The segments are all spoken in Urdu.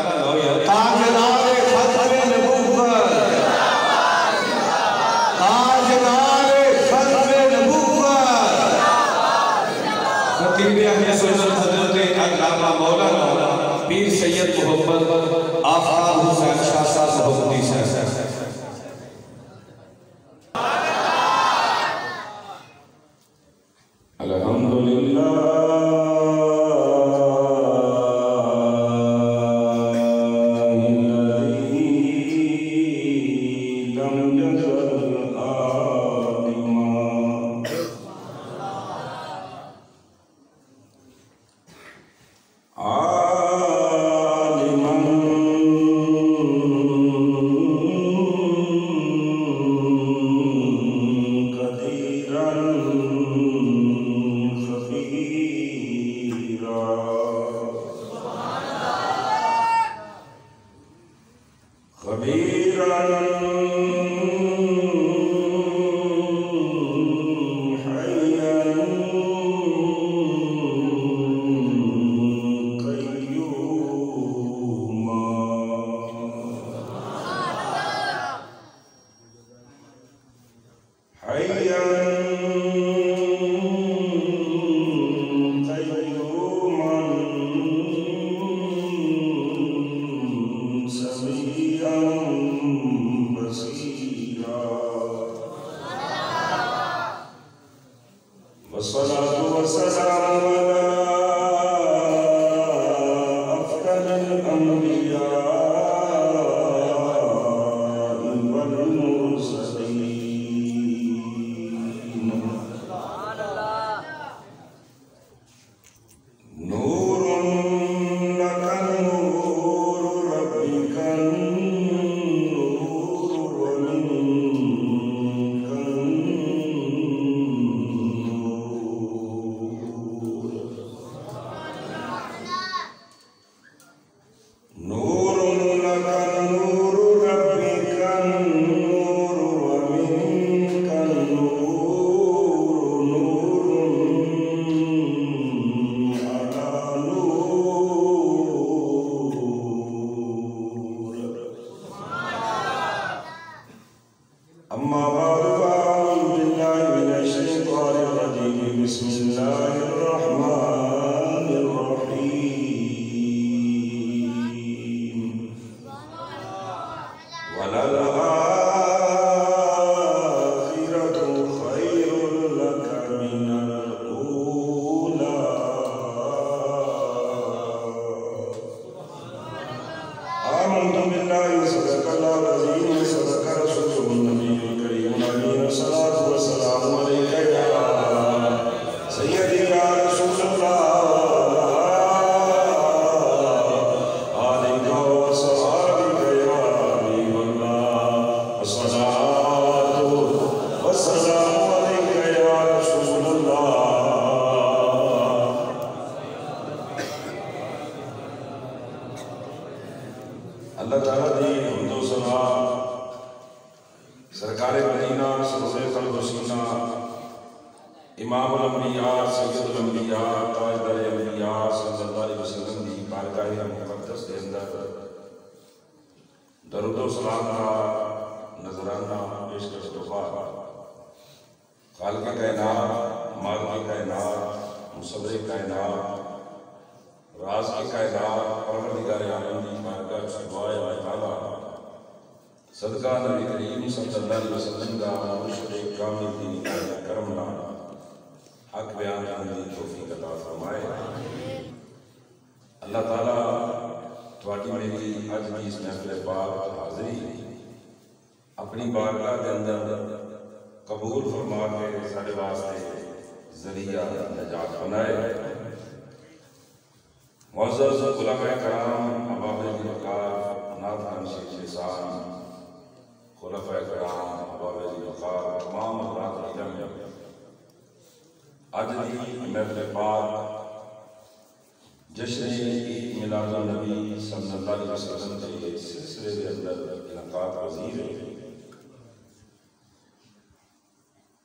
نعرہ لاؤ یار تاجدار ختم نبوت تاجدار ختم نبوت خطیب اہل سنت حضرت علامہ مولانا پیر سید محمد آفتاب حسین شاہ صاحب محمدی صاحب الحمدللہ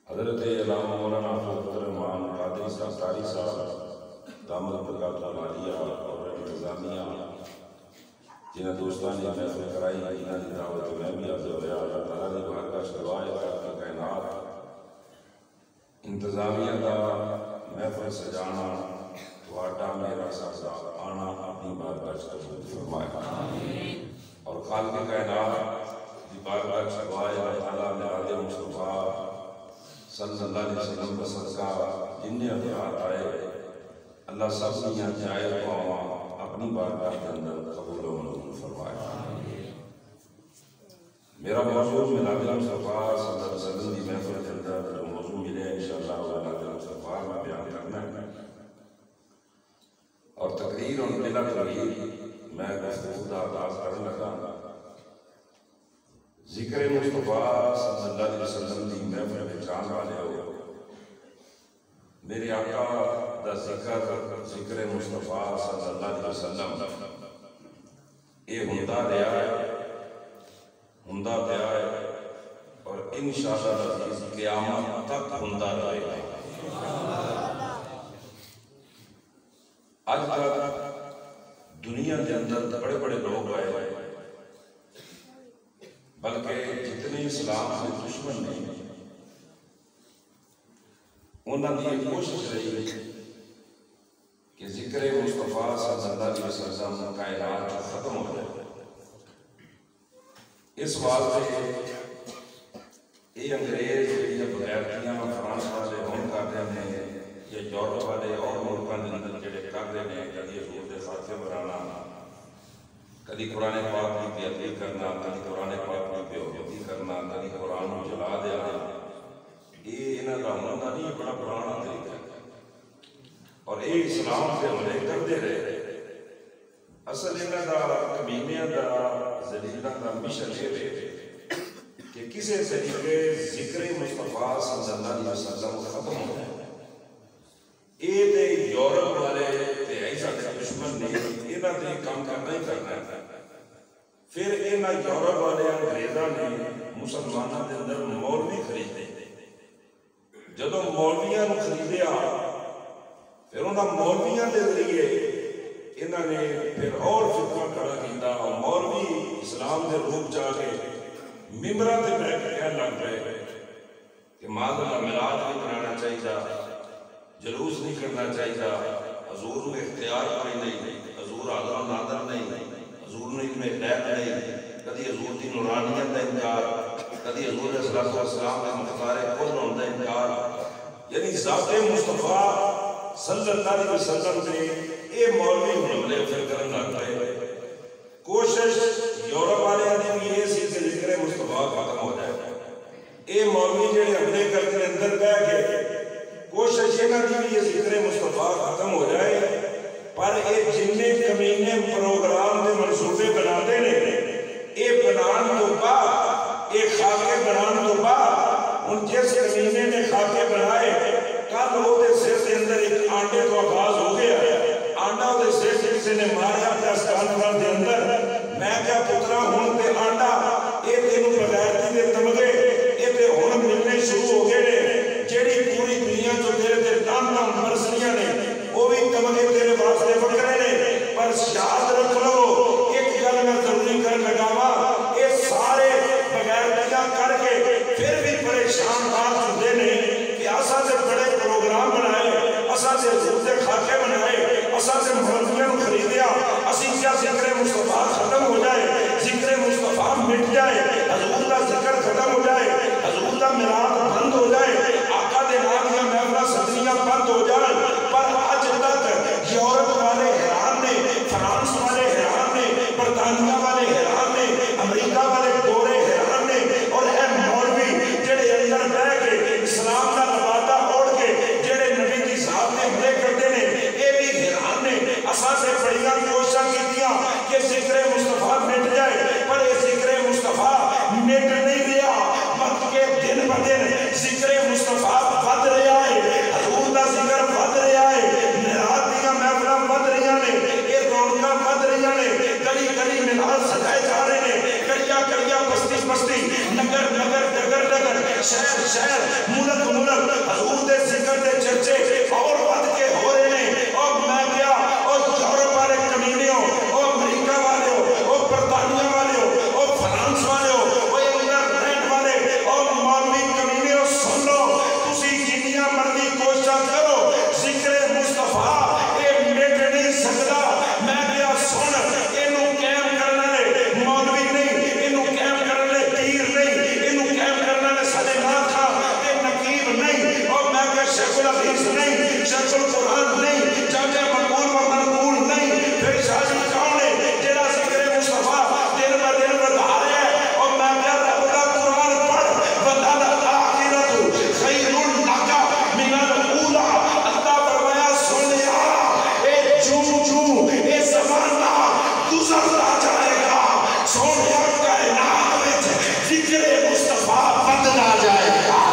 حضرت علامہ مولانا فضل الرحمان قادری صاحب قاری صاحب دامت برکاتہ العالیہ اور انتظامیہ جنہیں دوستان نے محفل کرائی جنہیں کی دعوت میں بھی حاضر ہوا اللہ تعالیٰ نے بارگاہ شروائے کا کائنات انتظامیہ کا محفل سجانا واٹا میرا سازا آنا اپنی بارگاہ قبول فرمائے اور خالق کائنات کی بارگاہ شروائے اللہ تعالیٰ نے مصطفیٰ صلی اللہ علیہ وسلم کا صدقہ جنہیں افراد آئے اللہ سب سے یہاں جائے تو اپنی بارگاہ کے اندر قبول و منظور فرمائے۔ میرا موضوع میلاد مصطفیٰ صلی اللہ علیہ وسلم کی محفل کے اندر جو موضوع ملے انشاءاللہ میلاد مصطفیٰ میں بیان کرنا ہے اور تقریر اور بلا تقریر میں گفتگو کا آغاز کرنے لگا۔ ذکر مصطفیٰ صلی اللہ علیہ وسلم کی محفل پہچان والے ہو میرے آقا دا ذکر مصطفیٰ صلی اللہ علیہ وسلم یہ ہندہ دیا ہے ہندہ دیا ہے اور انشاءاللہ قیامت تک ہندہ رہے گا۔ آج تک دنیا کے اندر بڑے بڑے لوگ آئے بلکہ جتنے اسلام سے دشمن نہیں انہوں نے یہ کوشش رہی کہ ذکر مصطفیٰ صلی اللہ علیہ وسلم کائنات ختم ہو جائے۔ اس واسطے یہ انگریز یا بغیرتیاں فرانس والے ہون کر رہے ہیں یا یورپ والے اور ملکوں کے اندر جڑے کر رہے ہیں کدی حضور دے خاتمے بنانا کدی قرآن پاک کی بے ادبی کرنا کدی قرآن پاک کی بے حرمتی کرنا کدی قرآن کو جلا دینا یہ انہاں دا ہونا نہیں بڑا پرانا طریقہ ہے اور یہ اسلام سے حملے کرتے رہے۔ اصل انہاں دا کمینیاں دا ذلیلاں دا مشن یہ ہے کہ کسی طریقے ذکر مصطفیٰ صلی اللہ علیہ وسلم ختم ہو جائے۔ یہ تے یورپ والے تے ایسا دشمن نہیں انہاں تے کام کرنا ہی کرنا ہے۔ پھر انہاں یورپ والے انگریزاں نے مسلمانوں کے اندر مولوی خریدے جدو مولویاں خریدیا پھر انہاں مولویاں کے ذریعے انہوں نے پھر اور فرقہ کھڑا کیتا اور مولوی اسلام کے روپ جا کے ممبراں تے بیٹھ کے کہنے لگ پئے کہ معذ میلاد نہیں بنانا چاہیے جلوس نہیں کرنا چاہیے حضور کو اختیار کوئی نہیں حضور حاضر و ناظر نہیں حضور نے علم غیب نہیں کدی حضور کی نورانیت کا انکار کدی حضور صلی اللہ علیہ وسلم کے مختار کل ہونے کا انکار یعنی ذات مصطفیٰ صلی اللہ علیہ وسلم نے یہ مولوی حملے پھر کرنا لگ پئے۔ کوشش یورپ والے نے یہ سی کہ ذکر مصطفیٰ ختم ہو جائے۔ یہ مولوی جڑے حملے کر کے اندر بیٹھ گئے کوشش یہ نہ کی یہ ذکر مصطفیٰ ختم ہو جائے پر یہ جننے کمینے پروگرام دے منصوبے بناتے نے یہ بنان تو بعد یہ خاکے بنان تو بعد ان جس کمینے نے خاکے بنائے کل وہ دے سر کے اندر ایک آنڈے تو آغاز ہو گیا آنڈا دے سر سے کسی نے ماریا پریس کانفرنس دے اندر میں کیا پترا ہوں تے آنڈا یہ تینوں بغیرتی دے تمغے یہ تے ہن ملنے شروع ہو گئے نے جیڑی پوری دنیا جو تیرے تے ٹان برسلیاں نے وہ بھی تمغے تیرے واسطے وکرے نے پر یاد رکھ لو ایک گل میں ضروری کر لگاوا یہ سارے بغیرتیاں کر کے پھر بھی پریشان بات ہوتے نے کہ اساں سے بڑے پروگرام بنائے اساں سے حضور دے خاکے بنائے اساں سے مولویاں خریدیا اسی کیا ذکر مصطفیٰ ختم ہو جائے ذکر مصطفیٰ مٹ جائے حضور دا ذکر ختم ہو جائے حضور دا میلاد بند ہو جائے آقا دے نام یا محفل صدریاں بند ہو جائیں پر آج تک یورپ والے حیران نے فرانس والے حیران نے برطانیہ والے حیران نے امریکہ والے گورے حیران نے اور اے مولوی جڑے اندر بیٹھ کے اسلام کا لبادہ اوڑھ کے جڑے نبی کی ذات میں حملے کرتے نے اے بھی حیران نے اساں سے بڑیاں کوششاں کیتیاں کہ ذکر مصطفیٰ مٹ جائے پر یہ ذکر مصطفیٰ مٹ نہیں رہا بلکہ دن ب دن ذکر مصطفیٰ ود رہا ہے حضور دا ذکر ود رہا ہے میلاد دیاں محفلاں ود رہیاں نے یہ رونقاں ود رہیاں نے گلی گلی میلاد سجائے جا رہے ہیں کڑیا کڑیا بستی بستی نگر نگر ڈگر ڈگر شہر شہر ملک ملک حضور دے ذکر دے چرچے اور ود کے ہو رہے ہیں اور میں کیا اور یورپ والے کمینیوں اور امریکہ والے اور زمانہ گزرتا جائے گا سونے کائنات وچ ذکر مصطفیٰ بدلا جائے گا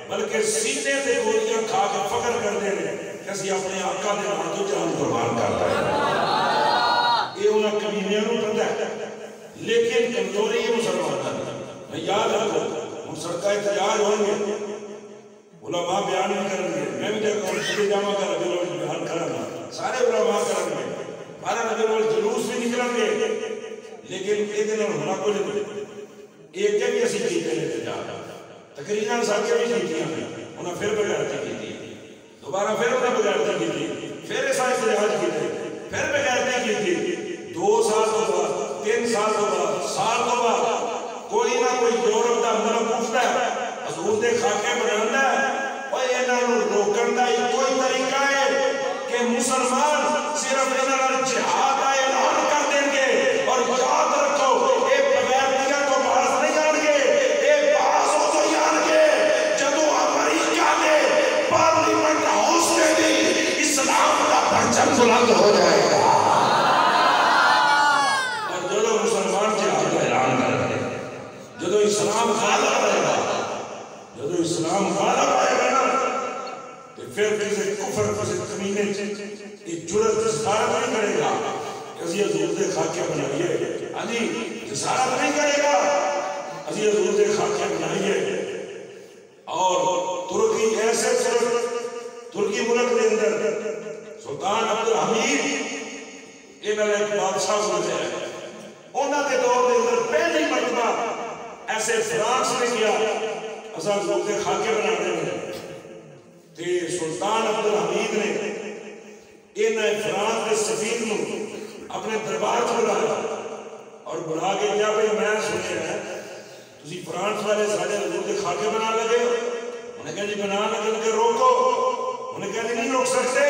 بلکہ سینے سے گولیاں کھا کے فخر کر دے رہے کہ اسی اپنے آقا دے نام تو جان قربان کر رہے ہیں. یہ انہاں کمینیاں نوں پتہ ہے لیکن کمزوری مسلماناں میں یاد رکھو ہم سڑکہ احتجاج ہوں گے علماء بیان بھی کریں گے میں بھی دیکھتا ہوں کہ جامعہ کا ربی الاول بیان کریں گے سارے علماء کریں گے 12 ربی الاول جلوس بھی نکلیں گے لیکن ایک دن ہونا کو نہیں ایک کے بھی اسی کیتے ہیں احتجاج تقریباً ساتھیاں بھی کیتی ہیں انہیں پھر بغیرتی کی تھی دوبارہ پھر انہیں بغیرتی کی تھی پھر ایسا احتجاج کی تھی پھر بغیرتی کی تھی 2 سال تو بعد 3 سال تو بعد سال تو بعد کوئی نہ کوئی یورپ دا ملک پوچھتا ہے حضور دے خاکے بنانا ہے اور انہوں روکن دا کوئی طریقہ ہے کہ مسلمان صرف انہوں جہاد کا اعلان کر دیں گے اور یاد رکھو اے بغیرتیاں تو باز نہیں آن گے اے باز ہو تو ہی آن گے جدو امریکہ دے پارلیمنٹ ہاؤس میں بھی اسلام کا پرچم بلند ہو جائے گا اور جدو مسلمان جہاد کا اعلان کر دیں جدو اسلام غالب آئے گا جدو اسلام غالب آئے گا نا تو پھر کسی کفر کسی کمینے یہ جرت جسارت نہیں کرے گا کسی حضور دے خاکے بنائیے علی جسارت نہیں کرے گا کسی حضور دے خاکے بنائیے اور ترکی ایسے ترکی ملک کے اندر سلطان عبدالحمید انہوں نے ایک بادشاہ گزرے ہیں انہوں نے دور کے اندر پہلی مرتبہ ایسے فرانس نے کیا اساں لوگ دے خاکے بناتے ہیں تے سلطان عبدالحمید نے انہیں فرانس کے سفیر نو اپنے دربار کو بلایا اور بلا کے کیا بھئی میں سنے ہیں تسی فرانس والے سارے حضور دے خاکے بنا لگے انہیں کہا جی بنا لگے کہ روکو انہیں کہا جی نہیں روک سکتے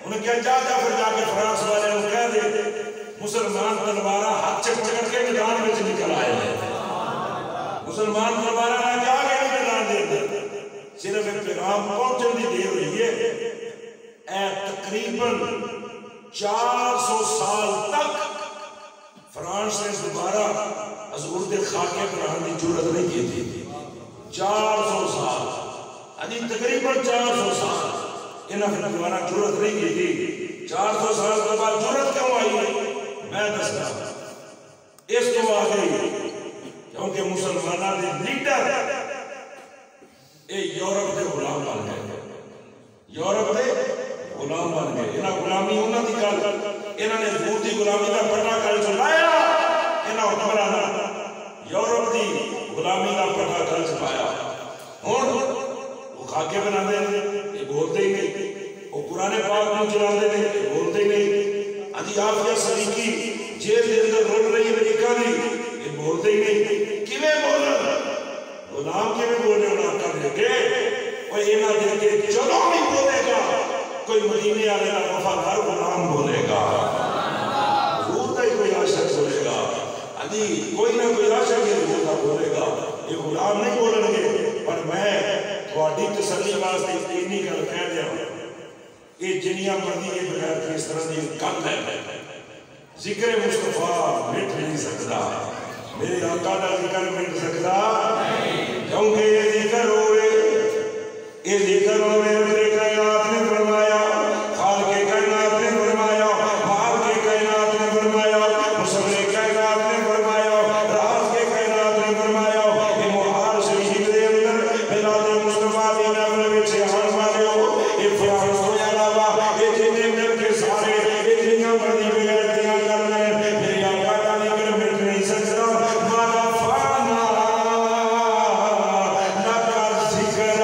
انہیں کہا جا پھر جا کے فرانس والے انہیں کہہ دے مسلمان تلوارہ ہاتھ سے پکڑ کے میدان میں سے نکل آئے ہیں مسلمان تلوارہ نہ جا کے میدان دے دے صرف ایک پیغام پہنچن دی دیر ہوئی ہے اے تقریباً 400 سال تک فرانس نے دوبارہ حضور دے خاکے بنانے کی جرات نہیں کی تھی 400 سال ابھی تقریباً 400 سال انہوں نے دوبارہ جرات نہیں کی تھی 400 سال کے بعد جرات کیوں آئی ہے میں دستا اس کو آ گئی کیونکہ مسلمانوں کے لیڈر اے یورپ کے غلام بن گئے یورپ کے غلام بن گئے انہاں غلامی انہاں دی گل انہاں نے حضور دی غلامی دا پٹا کل چلایا انہاں حکمراناں یورپ دی غلامی دا پٹا کل چلایا ہن وہ خاکے بناندے نے یہ بولتے ہی نہیں وہ قرآن پاک نوں چلاندے نے یہ بولتے ہی نہیں اجی عافیہ صدیقی جیل دے اندر رول رہی امریکہ دی یہ بولتے ہی نہیں کیویں بولن غلام کیویں بولے انہاں کر لے کے وہ انہاں دے کے چلو نہیں بولے گا کوئی مدینے والے کا وفادار غلام بولے گا حضور کا ہی کوئی عاشق بولے گا ادھی کوئی نہ کوئی عاشق حضور کا بولے گا یہ غلام نہیں بولیں گے پر میں تھوڑی تسلی واسطے اتنی گل کہہ دیا یہ جنیاں مرضی یہ بغیر کس طرح کی گل ہے ذکر مصطفیٰ مٹ نہیں سکتا میرے آقا کا ذکر مٹ سکتا کیونکہ یہ ذکر ہوئے یہ ذکر ہوئے میرے کائنات نے فرمایا خالق کائنات نے فرمایا مالک کے کائنات نے فرمایا مصور کائنات نے فرمایا راز کے کائنات نے فرمایا یہ محال شریف دے اندر بلاد مصطفیٰ دی نعمت وچ آن والے ہو یہ فرانس تو علاوہ یہ جتنے مل کے سارے یہ جنیاں مرضی بغیرتیاں کر رہے ہیں میرے آقا کا ذکر مٹ نہیں سکتا مالا فانا نہ کر ذکر